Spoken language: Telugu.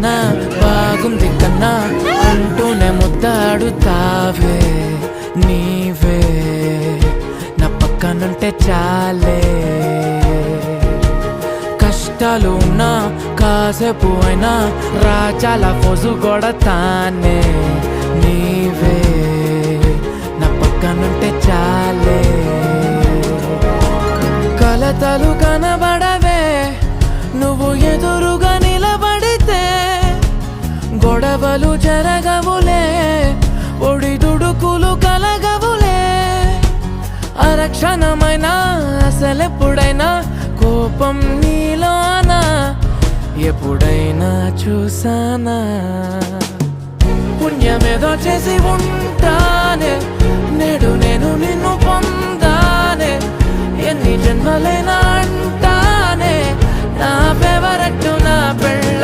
కన్నా బాగుంది కన్నా అంటూనే ముద్దాడుతావే నీవే నా పక్కనుంటే చాలే కష్టాలు ఉన్నా కాసేపు అయినా రాజాల ఫోజు కొడతానే నీవే నా పక్కనుంటే చాలే కలతలు కనబడవే నువ్వు ఎదురుగా నిలబడితే గొడవలు జరగవులే ఒడిదుడుకులు కలగవులే అరక్షణమైనా అసలెప్పుడైనా కోపం నీలోనా ఎప్పుడైనా చూసానా పుణ్యమేదో చేసి ఉంటానే నేడు నేను నిన్ను పొందానే ఎన్ని జన్మలైనా అంటానే నా ఫేవరెట్ నా పెళ్ళ